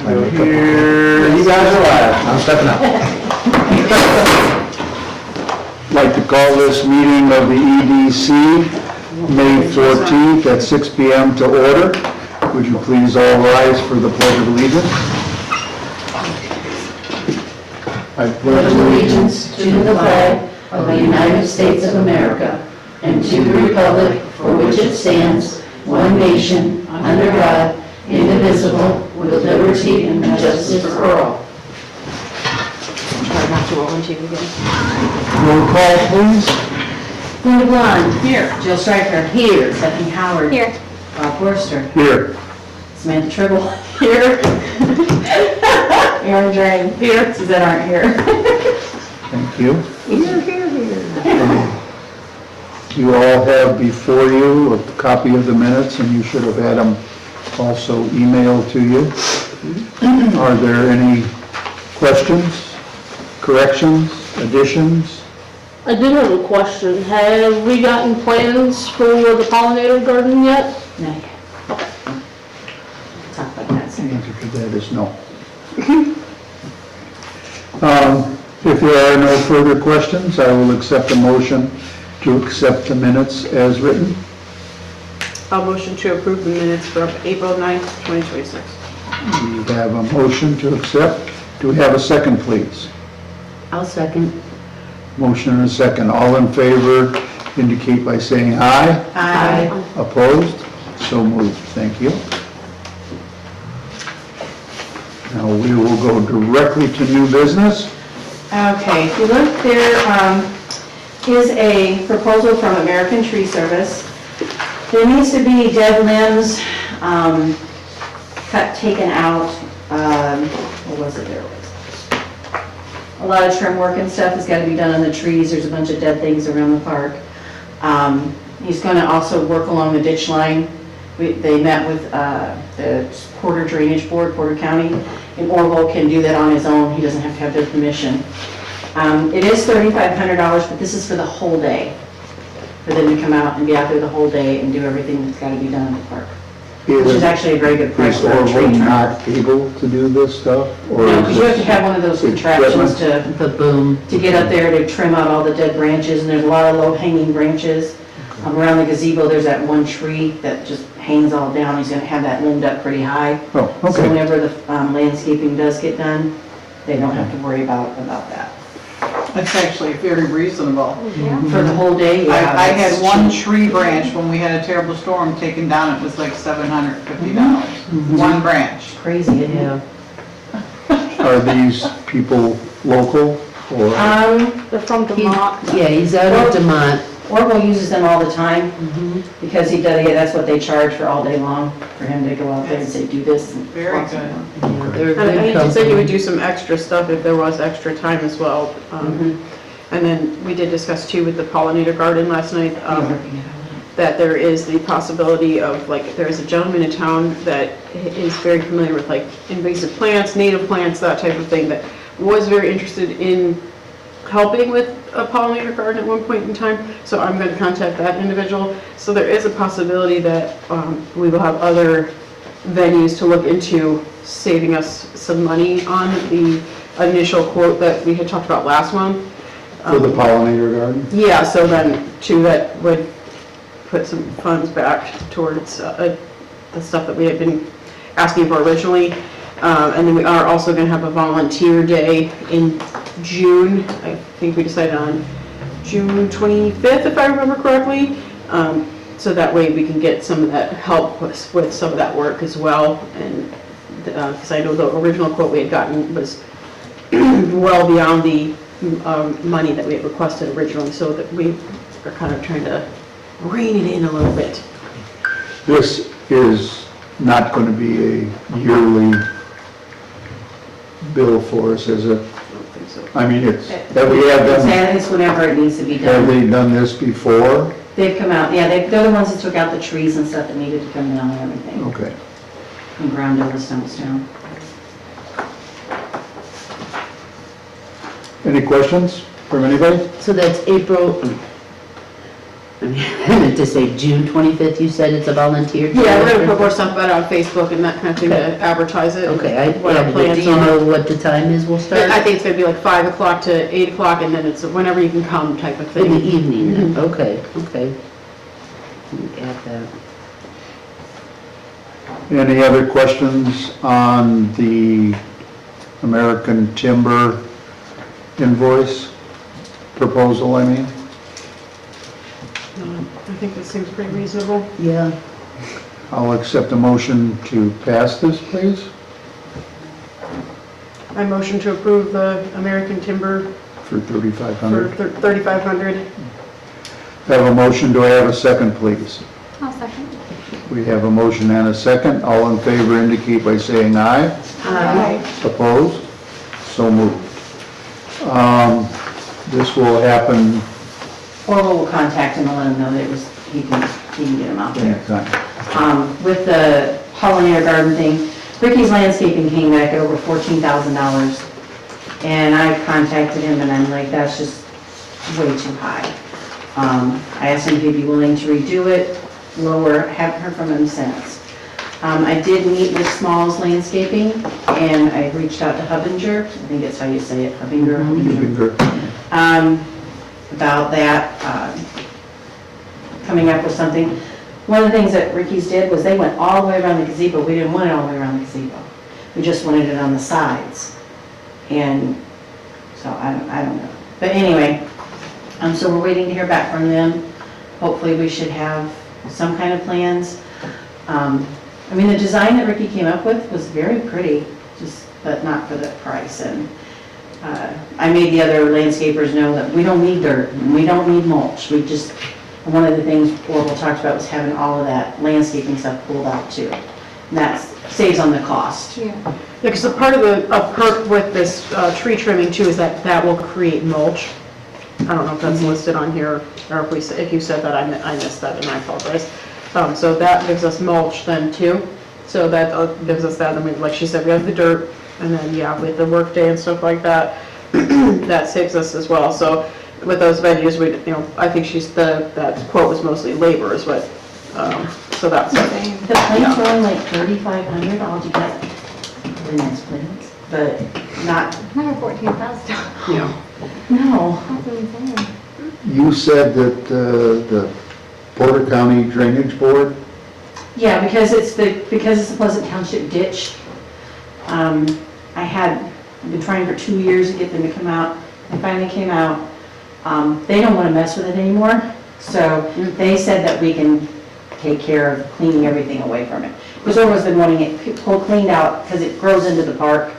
Here, you guys are live. I'm stepping up. I'd like to call this meeting of the EDC, May 14th at 6 p.m. to order. Would you please all rise for the Pledge of Allegiance? I Pledge allegiance to the flag of the United States of America and to the republic for which it stands, one nation, under God, indivisible, with liberty and justice for all. Try not to roll into you again. Roll call, please. Linda Blonde. Here. Jill Stryker. Here. Stephanie Howard. Here. Bob Forster. Here. Samantha Tribble. Here. Aaron Drain. Here. Suzette aren't here. Thank you. Here. You all have before you a copy of the minutes, and you should have had them also emailed to you. Are there any questions, corrections, additions? I did have a question. Have we gotten plans for the pollinator garden yet? No. Talk about that The soon. answer to that is no. If there are no further questions, I will accept a motion to accept the minutes as written. I'll motion to approve the minutes for April 9th, 2026. We have a motion to accept. Do we have a second, please? I'll second. Motion and a second. All in favor indicate by saying aye. Aye. Opposed? So moved. Thank you. Now we will go directly to new business. Okay, if you look, there is a proposal from American Tree Service. There needs to be dead limbs taken out. What was it? There was a lot of trim work and stuff has got to be done on the trees. There's a bunch of dead things around the park. He's going to also work along the ditch line. They met with the Porter Drainage Board, Porter County, and Orville can do that on his own. He doesn't have to have their permission. It is $3,500, but this is for the whole day, for them to come out and be out there the whole day and do everything that's got to be done in the park, which is actually a very good price Is for a tree Orville trimmer. not able to do this stuff? Or No, is because you have to it- have one of those contraptions The boom. to get up there to trim out all the dead branches, and there's a lot of low-hanging branches. Around the gazebo, there's that one tree that just hangs all down. He's gonna have that limbed up pretty high. Oh, So okay. whenever the landscaping does get done, they don't have to worry about that. That's actually very reasonable. For the whole day, yeah. I had that's one cheap. tree branch when we had a terrible storm taken down, it was like $750. One branch. Crazy, isn't it? Are these people local or? They're from Vermont. Yeah, he's out of Demont. Orville uses them all the time, because he does, yeah, that's what they charge for all day long, for him to go out there and say, do this. and Very lots of good. more. Yeah, they're a And good he said he company. would do some extra stuff if there was extra time as well. And then we did discuss too with the pollinator garden last night, that there is the possibility of, like, there is a gentleman in town that is very familiar with like invasive plants, native plants, that type of thing, that was very interested in helping with a pollinator garden at one point in time. So I'm going to contact that individual. So there is a possibility that we will have other venues to look into saving us some money on the initial quote that we had talked about last month. For the pollinator garden? Yeah, so then too, that would put some funds back towards the stuff that we had been asking for originally. And then we are also going to have a volunteer day in June. I think we decided on June 25th, if I remember correctly. So that way we can get some of that help with some of that work as well. And because I know the original quote we had gotten was well beyond the money that we had requested originally, so that we are kind of trying to rein it in a little bit. This is not going to be a yearly bill for us, is it? I don't think so. I mean, it's, that we have done, It's whenever it needs to be have done. they done this before? They've come out, yeah, they're the ones that took out the trees and stuff that needed to come down and everything, Okay. and ground all the stumps down. Any questions from anybody? So that's April I meant to say June 25th, you said it's a volunteer day? Yeah, we're gonna put more stuff about it on Facebook and that kind of thing to advertise it. Okay, What our but plans do you are. know what the time is we'll start? I think it's gonna be like 5 o'clock to 8 o'clock, and then it's whenever you can come type of In the thing. evening, then. Okay. Add that. Any other questions on the American Timber invoice proposal, I mean? I think this seems pretty reasonable. Yeah. I'll accept a motion to pass this, please, I motion to approve the American Timber for for $3,500. $3,500. Have a motion, do I have a second, please? I'll second. We have a motion and a second. All in favor indicate by saying aye. Opposed? So moved. This will happen Or we'll contact him and let him know that it was, he can get him out there. anytime. With the pollinator garden thing, Ricky's Landscaping came back at over $14,000. And I contacted him and I'm like, that's just way too high. I asked him if he'd be willing to redo it, lower, haven't heard from him since. I did meet with Smalls Landscaping and I reached out to Hubbinger, I think that's how you say it, Hubbinger. About that, coming up with something. One of the things that Ricky's did was they went all the way around the gazebo. We didn't want it all the way around the gazebo. We just wanted it on the sides. And so I don't know. But anyway, so we're waiting to hear back from them. Hopefully we should have some kind of plans. I mean, the design that Ricky came up with was very pretty, but not for the price. And I made the other landscapers know that we don't need dirt, and we don't need mulch. One of the things Orville talked about was having all of that landscaping stuff pulled out too. And that saves on the cost. Yeah. Yeah, because a part of a perk with this tree trimming too is that will create mulch. I don't know if that's listed on here, or if you said that, I missed that and I apologize. So that gives us mulch then too. So that gives us that, and we, like she said, we have the dirt, and then, yeah, with the work day and stuff like that, that saves us as well. So with those venues, I think that quote was mostly labor is what, so that's. The plants were only like $3,500 altogether. Really nice plants, but not, Never $14,000. Yeah. no. That's insane. You said that the Porter County Drainage Board, Yeah, because it's the Pleasant Township ditch. I've been trying for 2 years to get them to come out. They finally came out. They don't want to mess with it anymore, so they said that we can take care of cleaning everything away from it. Because Orville's been wanting it cleaned out because it grows into the park,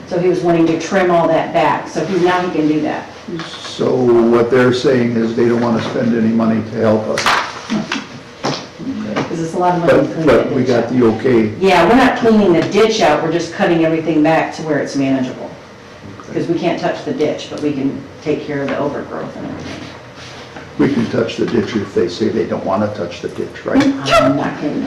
so he was wanting to trim all that back, so now he can do that. so what they're saying is they don't want to spend any money to help us. Because it's a lot of money to clean that But we ditch got out. the okay. Yeah, we're not cleaning the ditch out, we're just cutting everything back to where it's manageable. Because we can't touch the ditch, but we can take care of the overgrowth and everything. We can touch the ditch if they say they don't want to touch the ditch, right? I'm not kidding.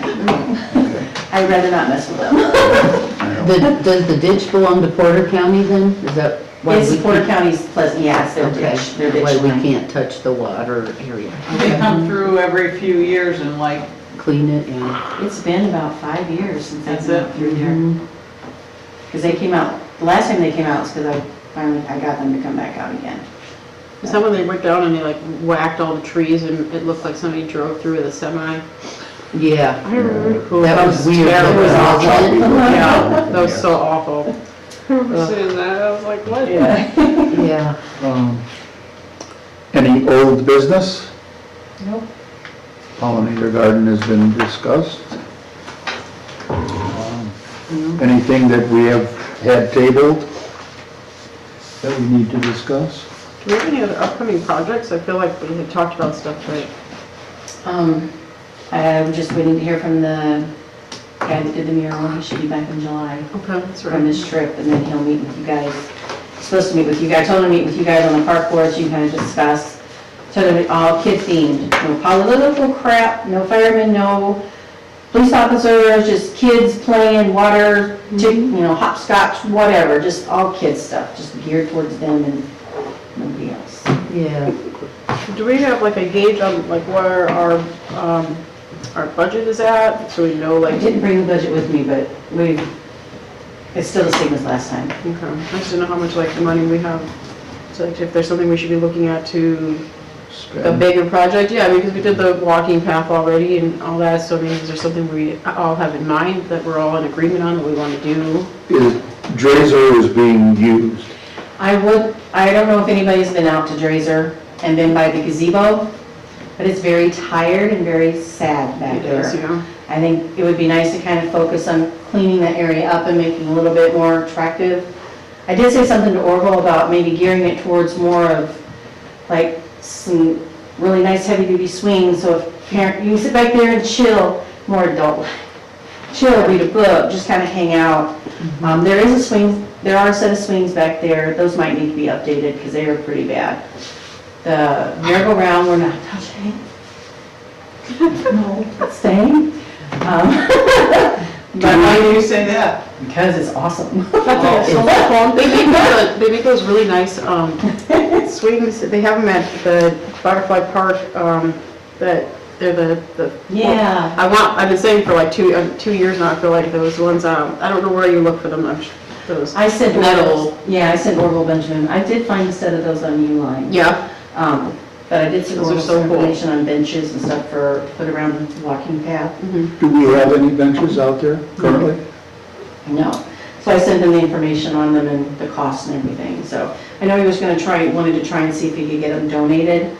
I'd rather not mess with them. Does the ditch belong to Porter County then? Is that why It's we Porter can't- County's Pleasant, yeah, it's their Okay, ditch, their ditch why we line. can't touch the water area? They come through every few years and like, Clean it, yeah. It's been about 5 years since they've That's been it? up through there. Because they came out, the last time they came out was because I got them to come back out again. Someone, they went down and they like whacked all the trees and it looked like somebody drove through with a semi. Yeah. I remember. That was weird. Terrible. wasn't it? Yeah, that was so awful. I remember seeing that, I was like, what? Yeah. Any old business? Nope. Pollinator garden has been discussed. Anything that we have had tabled that we need to discuss? Do we have any other upcoming projects? I feel like we had talked about stuff, but I'm just waiting to hear from the guy that did the mural. He should be back in July okay, that's from right. this trip, and then he'll meet with you guys. He's supposed to meet with you guys. I told him to meet with you guys on the park board so you can kind of discuss. So they're all kid themed, no political crap, no firemen, no police officers, just kids playing water, hopscotch, whatever, just all kids stuff, just geared towards them and nobody else. Yeah. Do we have like a gauge on like where our budget is at, so we know I like, didn't bring the budget with me, but it's still the same as last time. okay, I just don't know how much like money we have. So like, if there's something we should be looking at to a Spend. bigger project, yeah, because we did the walking path already and all that, so I mean, is there something we all have in mind that we're all in agreement on that we want to do? Drazer is being used. I don't know if anybody's been out to Drazer and been by the gazebo, but it's very tired and very sad back It is, there. yeah. I think it would be nice to kind of focus on cleaning that area up and making it a little bit more attractive. I did say something to Orville about maybe gearing it towards more of like some really nice heavy duty swings, so if parent, you can sit back there and chill, more adult. Chill, read a book, just kind of hang out. There are a set of swings back there, those might need to be updated because they are pretty bad. The merry-go-round, we're not touching. No, it's staying. But Why do you say that? because it's awesome. They make those really nice swings, they have them at the Butterfly Park, that they're the. Yeah. I've been saying for like 2 years now, I feel like those ones, I don't know where you look for them, those. I sent Metal. I sent Orville Benjamin. I did find a set of those on Uline. Yeah, But I did send Those are Orville so some cool. information on benches and stuff for, put around the walking path. Do we have any benches out there currently? No. So I sent him the information on them and the cost and everything. So I know he was wanted to try and see if he could get them donated,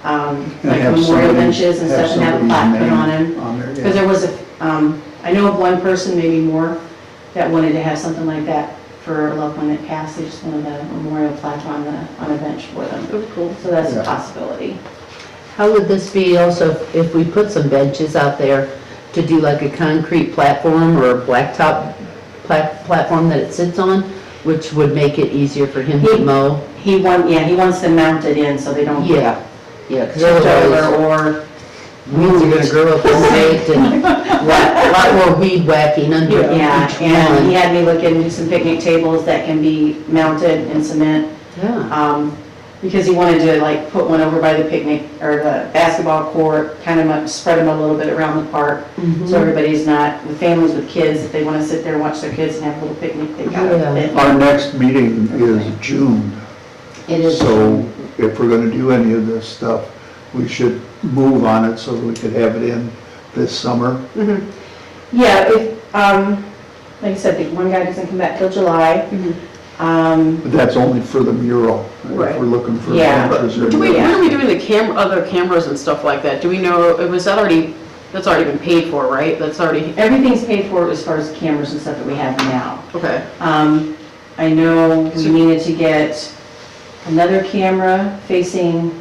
And like have memorial somebody- benches and stuff, and have a plaque put on them. On there, Because yeah. there was I know of one person, maybe more, that wanted to have something like that for a loved one that passed. They just wanted a memorial plaque on a bench for them. that was cool. So that's Yeah. a possibility. How would this be also if we put some benches out there to do like a concrete platform or a blacktop platform that it sits on, which would make it easier for him to mow? He wants them mounted in so they don't get Yeah, because tipped otherwise over or weeds are gonna grow up in it and a lot more weed whacking under yeah, each and he one. had me look into some picnic tables that can be mounted in cement. Yeah, Because he wanted to like put one over by the picnic or the basketball court, kind of spread them a little bit around the park. So everybody's not, with families with kids, if they want to sit there and watch their kids and have a little picnic, they got Yeah. it. Our next meeting is June, It is. so if we're gonna do any of this stuff, we should move on it so that we could have it in this summer. Yeah, if, like I said, the one guy doesn't come back till July. But that's only for the mural. If Right. we're looking for Yeah. benches or Do we, murals. when are we doing the other cameras and stuff like that? Do we know, that's already been paid for, right? That's already, Everything's paid for as far as cameras and stuff that we have now. okay. I know we needed to get another camera facing,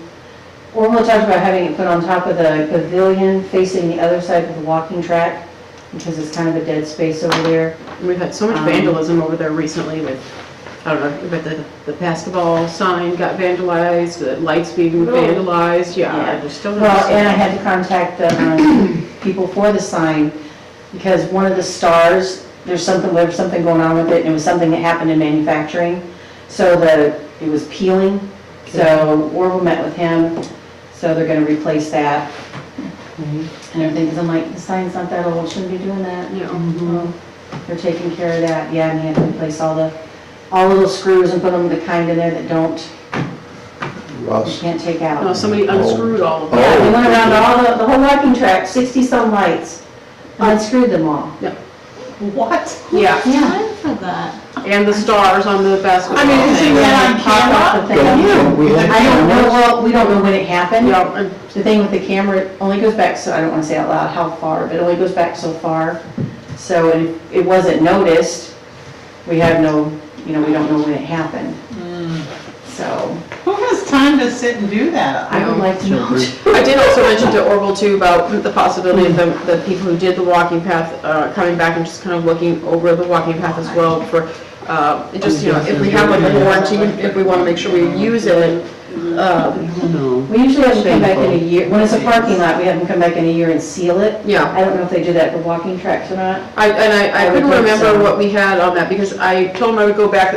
Orville talked about having it put on top of the pavilion facing the other side of the walking track because it's kind of a dead space over there. We've had so much vandalism over there recently with, I don't know, but the basketball sign got vandalized, the lights being vandalized, yeah, I just don't know. Well, and I had to contact the people for the sign because one of the stars, there's something going on with it, and it was something that happened in manufacturing. So it was peeling, so Orville met with him, so they're gonna replace that and everything, because I'm like, the sign's not that old, shouldn't be doing that. Yeah. Well, they're taking care of that, yeah, and he had to replace all the little screws and put them the kind in there that you Rust. can't take out. No, somebody unscrewed all of Yeah, them. we went around the whole walking track, 60-some lights, unscrewed them all. What? Yeah, Yeah. Time for that. and the stars on the basketball. I mean, is thing. it that on Pop up the camera? thing. Don't we have I don't know, cameras? well, we don't know when it happened. Yeah, and The thing with the camera, it only goes back, so I don't want to say out loud how far, but it only goes back so far. So if it wasn't noticed, we have no, we don't know when it happened. So Who has time to sit and do that? I would like to know. I did also mention to Orville too about the possibility of the people who did the walking path coming back and just kind of looking over the walking path as well for, just, if we have like a warranty, if we want to make sure we use it, We usually have them come back in a year, when it's a parking lot, we have them come back in a year and seal it. Yeah. I don't know if they do that for walking tracks or not. I couldn't would think remember so. what we had on that, because I told him I would go back,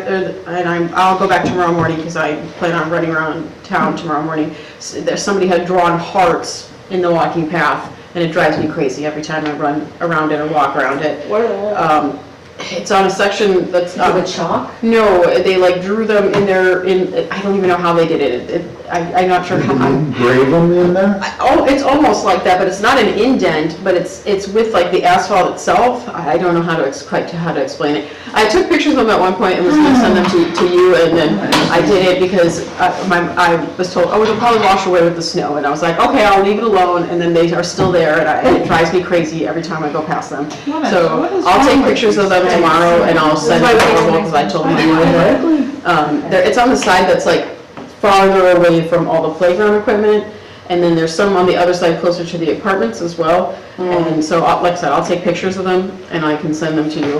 I'll go back tomorrow morning, because I plan on running around town tomorrow morning. Somebody had drawn hearts in the walking path, and it drives me crazy every time I run around it or walk around it. Where? It's on a section that's, With chalk? no, they like drew them I don't even know how they did it. I'm not sure Did how. you engrave them in there? Oh, it's almost like that, but it's not an indent, but it's with like the asphalt itself. I don't know quite how to explain it. I took pictures of them at one point and was gonna send them to you, and then I did it because I was told, oh, it'll probably wash away with the snow, and I was like, okay, I'll leave it alone, and then they are still there, and it drives me crazy every time I go past them. So I'll take pictures of them tomorrow, and I'll send them to Orville, because I told them I would. It's on the side that's like farther away from all the playground equipment, and then there's some on the other side closer to the apartments as well. And so, like I said, I'll take pictures of them and I can send them to you,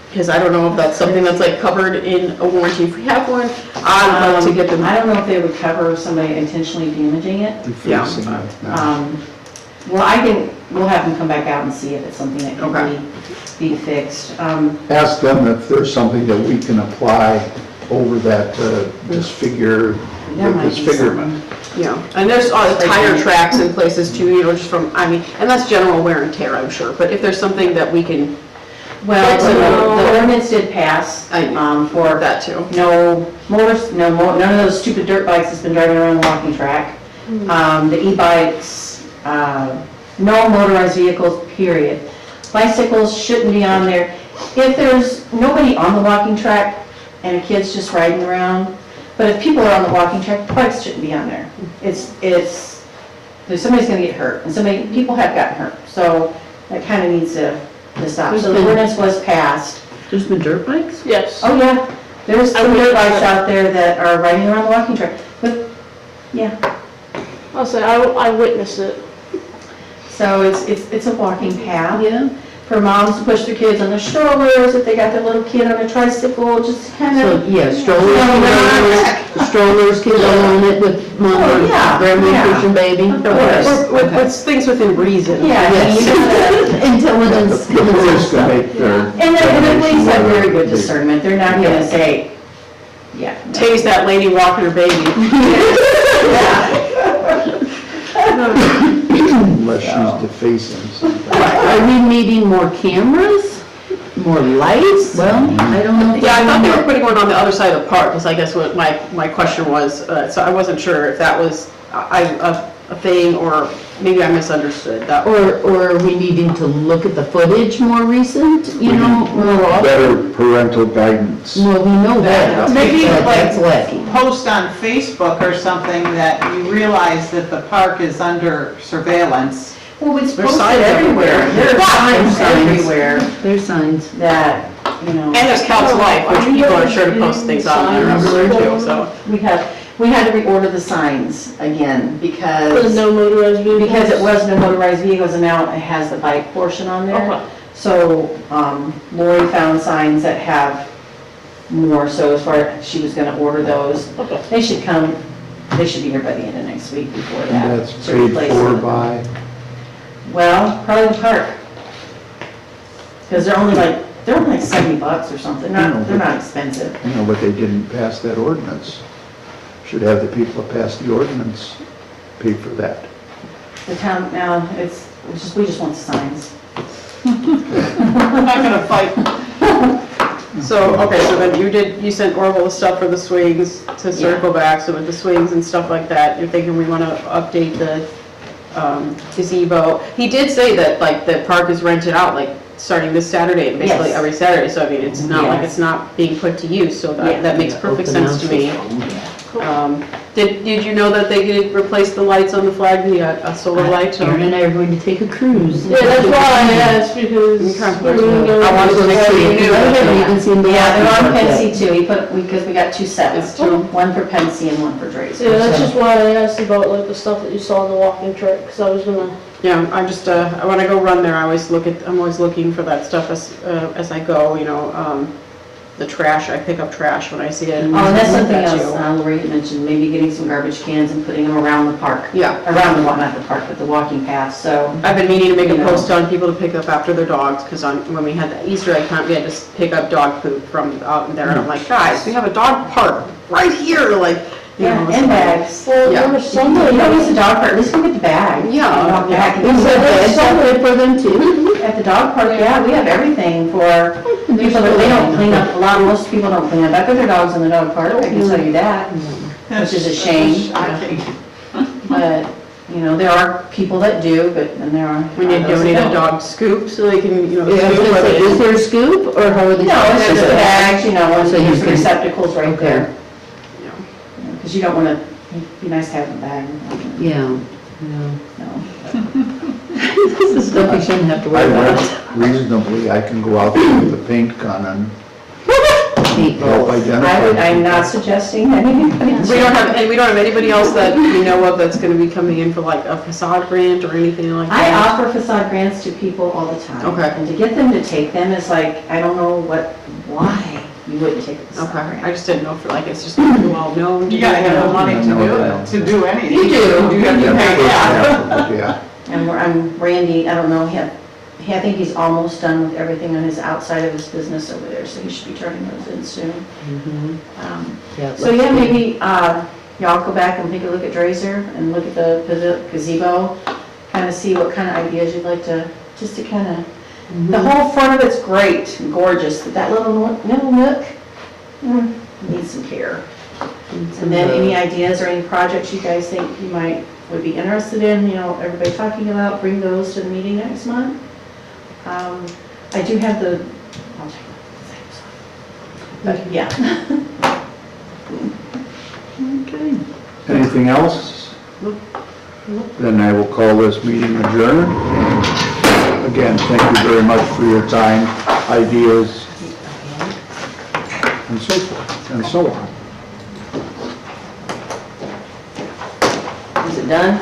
because I don't know if that's something that's like covered in a warranty. If we have one, I'd like to get them. I don't know if they would cover somebody intentionally damaging it. Defacing it. No. Well, I think we'll have them come back out and see if it's something that Okay. can be fixed. Ask them if there's something that we can apply over that disfigure, There might be disfigurement. Yeah, and there's tire tracks in places too, just from, and that's general wear and tear, I'm sure. But if there's something that we can, Well, the ordinance did pass for that too. no motors, none of those stupid dirt bikes that's been driving around the walking track. The e-bikes, no motorized vehicles, period. Bicycles shouldn't be on there. If there's nobody on the walking track and a kid's just riding around, but if people are on the walking track, bikes shouldn't be on there. Somebody's gonna get hurt, and people have gotten hurt, so that kind of needs to stop. So the ordinance was passed. There's been dirt bikes? Yes. Oh, yeah, there's some dirt bikes out there that are riding around the walking track, but, yeah. I'll say, I witnessed it. So it's a walking path. Yeah. For moms to push their kids on their strollers, if they got their little kid on a tricycle, just kind So, of. yeah, strollers can go on it with mom Oh, yeah, grandma yeah. pushing baby. Of course. With things within reason. Yeah, Intelligence. The police can make their. and the police have very good discernment, they're not gonna say, yeah. no. Tase that lady walking her baby. Unless she's defacing something. Are we needing more cameras? More lights? Well, I don't know. if Yeah, I thought they were putting one on the other side of the park, was I guess what my question was. So I wasn't sure if that was a thing, or maybe I misunderstood that. Or are we needing to look at the footage more recent, you know? Better parental guidance. Well, we know that. Maybe That's like lacking. post on Facebook or something that you realize that the park is under surveillance. Well, it's There's posted signs everywhere, there are signs Signs. everywhere There's signs. that, And there's Couch Life, which people are sure to post things on there everywhere too, so. we had to reorder the signs again For the because no motorized vehicles. it was no motorized vehicles, and now it has the bike portion on there. Okay. So, Lori found signs that have more, so as far, she was gonna order those. Okay. They should be here by the end of next week before that. And that's to paid replace for them. by, Well, probably the park. Because they're only like $70 or something, they're not expensive. but they didn't pass that ordinance. Should have the people that passed the ordinance pay for that. The town, now, we just want the signs. I'm not gonna fight. So, okay, so then you sent Orville the stuff for the swings to circle back, so with the swings and stuff like that, you're thinking we want to update the gazebo. He did say that, like, the park is rented out, like, starting this Saturday, and basically Yes. every Saturday, so I mean, it's not like Yes. it's not being put to use, so Yeah. that makes perfect Open sense to me. house. Did you know that they could replace the lights on the flag, a solar light? or- Aaron and I are going to take a cruise. Yeah, that's why I asked, because Okay. we're gonna go. I wanted to make sure you knew. I haven't even seen the. Yeah, they're on lights Pensy yet. too, because we got two sets, It's true. one for Pensy and one for Drake's. Yeah, that's just why I asked about like the stuff that you saw on the walking track, because I was gonna, Yeah, I'm just, when I go run there, I'm always looking for that stuff as I go, the trash, I pick up trash when I see it. Oh, and that's something That else, too. Lori had mentioned, maybe getting some garbage cans and putting them around the park. Yeah. Around the, not the park, but the walking path, so. I've been meaning to make a You know. post on people to pick up after their dogs, because when we had the Easter egg hunt, we had to pick up dog poop from out there, and I'm like, guys, we have a dog park right here, like, you Yeah, know. and bags. Well, Yeah. there was You somebody, don't use the dog park, at least go get the bag. Yeah, And walk yeah. back. we said there's somebody for them too. At the dog park, yeah, we have everything for people that, they don't clean up, most people don't clean up after their dogs in the dog park, I can tell you that. Which is a shame. Shocking. But, you know, there are people that do, but then there are. We need to those that donate a don't. dog scoop, so they can, you know. Yeah, I was scoop gonna what say, it is is. there a scoop, or how are they? No, it's just the bags, you know, and So you there's the can- receptacles right Okay. there. Yeah. Because you don't want to, it'd be nice to have a bag. Yeah, No. this is stuff you shouldn't have to I worry about. went reasonably, I can go out there with a paint gun and help identify. I'm not suggesting anybody. We don't have anybody else that we know of that's gonna be coming in for like a facade grant or anything like I that? offer facade grants to people all the time. Okay. And to get them to take them is like, I don't know why you wouldn't take a facade Okay, I grant. just didn't know if like it's just well known. You gotta have the money to do it, to do anything. You do. You have to Yeah, pay, the first yeah. half of it, yeah. And I'm Randy, I don't know, I think he's almost done with everything on his outside of his business over there, so he should be turning those in soon. Yeah, So yeah, maybe y'all go back and take a look at Drazer and look at the gazebo, kind of see what kind of ideas you'd like to, just to kind of, the whole front of it's great and gorgeous, but that little nook needs some care. And then any ideas or any projects you guys think you would be interested in, you know, everybody talking about, bring those to the meeting next month. I do have I'll check that. But yeah. Okay. Anything else? Then I will call this meeting adjourned. Again, thank you very much for your time, ideas, and so forth, and so on. Is it done?